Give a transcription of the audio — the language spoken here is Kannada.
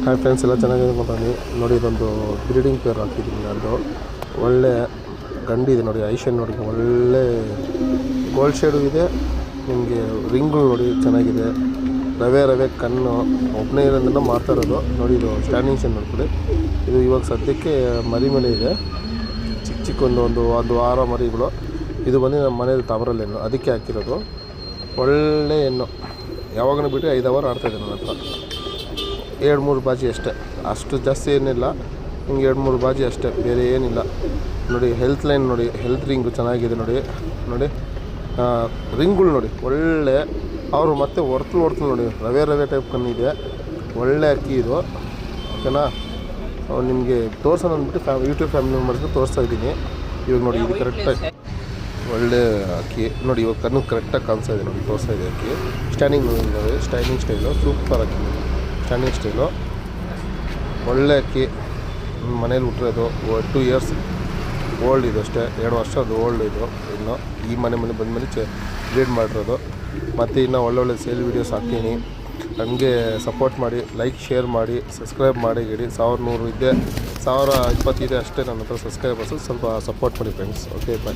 ಹಾಯ್ ಫ್ರೆಂಡ್ಸ್, ಎಲ್ಲ ಚೆನ್ನಾಗಿದೆ ಅನ್ಕೊಂತೀನಿ. ನೋಡಿ, ಇದೊಂದು ಬ್ರೀಡಿಂಗ್ ಪೇರ್ ಹಾಕಿದ್ದೀನಿ ನಾನು. ಒಳ್ಳೆ ಗಂಡಿದೆ ನೋಡಿ, ಐಶನ್ ನೋಡಿ, ಒಳ್ಳೆ ಗೋಲ್ಡ್ ಶೇಡು ಇದೆ. ನಿಮಗೆ ರಿಂಗು ನೋಡಿ ಚೆನ್ನಾಗಿದೆ, ರವೆ ಕಣ್ಣು. ಒಬ್ಬನೇ ಇರೋದನ್ನು ಮಾಡ್ತಾ ಇರೋದು ನೋಡಿ. ಇದು ಸ್ಟ್ಯಾಂಡಿಂಗ್ ಶೇನ್ ನೋಡ್ಕೊಳ್ಳಿ. ಇದು ಇವಾಗ ಸದ್ಯಕ್ಕೆ ಮರಿ ಮೇಲೆ ಇದೆ. ಚಿಕ್ಕ ಒಂದು ವಾರ ಮರಿಗಳು. ಇದು ಬಂದು ನಮ್ಮ ಮನೇಲಿ ತವರಲ್ಲಿ ಹೆಣ್ಣು, ಅದಕ್ಕೆ ಹಾಕಿರೋದು. ಒಳ್ಳೆ ಹೆಣ್ಣು, ಯಾವಾಗಲೂ ಬಿಟ್ಟು 5 ಅವರ್ ಆಡ್ತಾಯಿದ್ದೆ ನನ್ನ ಹತ್ರ. 2-3 ಬಾಜಿ ಅಷ್ಟೇ, ಅಷ್ಟು ಜಾಸ್ತಿ ಏನಿಲ್ಲ. ಹಿಂಗೆ 2-3 ಬಾಜಿ ಅಷ್ಟೇ, ಬೇರೆ ಏನಿಲ್ಲ. ನೋಡಿ ಹೆಲ್ತ್ ಲೈನ್ ನೋಡಿ, ಹೆಲ್ತ್ ರಿಂಗು ಚೆನ್ನಾಗಿದೆ ನೋಡಿ. ರಿಂಗ್ಗಳು ನೋಡಿ ಒಳ್ಳೆ. ಅವರು ಮತ್ತೆ ಹೊರ್ತಲು ನೋಡಿ, ರವೆ ಟೈಪ್ ಕಣ್ಣಿದೆ. ಒಳ್ಳೆ ಅಕ್ಕಿ ಇದು, ಓಕೆನಾ. ನಿಮಗೆ ತೋರ್ಸೋಣ ಅಂದ್ಬಿಟ್ಟು ಯೂಟ್ಯೂಬ್ ಫ್ಯಾಮಿಲಿ ಮೆಂಬರ್ಸ್ಗೆ ತೋರಿಸ್ತಾ ಇದ್ದೀನಿ. ಇವಾಗ ನೋಡಿ, ಇದು ಕರೆಕ್ಟಾಗಿ ಒಳ್ಳೆ ಅಕ್ಕಿ ನೋಡಿ. ಇವಾಗ ಕಣ್ಣು ಕರೆಕ್ಟಾಗಿ ಕಾಣಿಸ್ತಾ ಇದೆ ನೋಡಿ, ತೋರಿಸ್ತಾ ಇದೆ ಅಕ್ಕಿ. ಸ್ಟ್ಯಾಂಡಿಂಗ್ ನೋಡಿ, ಸ್ಟ್ಯಾಂಡಿಂಗ್ ಸ್ಟೈಲು ಸೂಪರ್ ಅಕ್ಕಿ. ಸ್ಟ್ಯಾಂಡಿಂಗ್ ಸ್ಟೈಲು ಒಳ್ಳೆ ಅಕ್ಕಿ. ಮನೇಲಿ ಹುಟ್ಟಿರೋದು 2 ಇಯರ್ಸ್ ಓಲ್ಡ್ ಇದು ಅಷ್ಟೇ, 2 ವರ್ಷದ್ದು ಓಲ್ಡ್ ಇದು. ಇನ್ನು ಈ ಮನೆ ಬಂದಮೇಲೆ ಬ್ರೀಡ್ ಮಾಡಿರೋದು. ಮತ್ತು ಇನ್ನು ಒಳ್ಳೊಳ್ಳೆ ಸೇಲ್ ವೀಡಿಯೋಸ್ ಹಾಕ್ತೀನಿ. ನನಗೆ ಸಪೋರ್ಟ್ ಮಾಡಿ, ಲೈಕ್ ಶೇರ್ ಮಾಡಿ, ಸಬ್ಸ್ಕ್ರೈಬ್ ಮಾಡಿ. 1100 ಇದೆ, 1020 ಇದೆ ಅಷ್ಟೇ ನನ್ನ ಹತ್ರ ಸಬ್ಸ್ಕ್ರೈಬರ್ಸು. ಸ್ವಲ್ಪ ಸಪೋರ್ಟ್ ಮಾಡಿ ಫ್ರೆಂಡ್ಸ್. ಓಕೆ, ಬಾಯ್.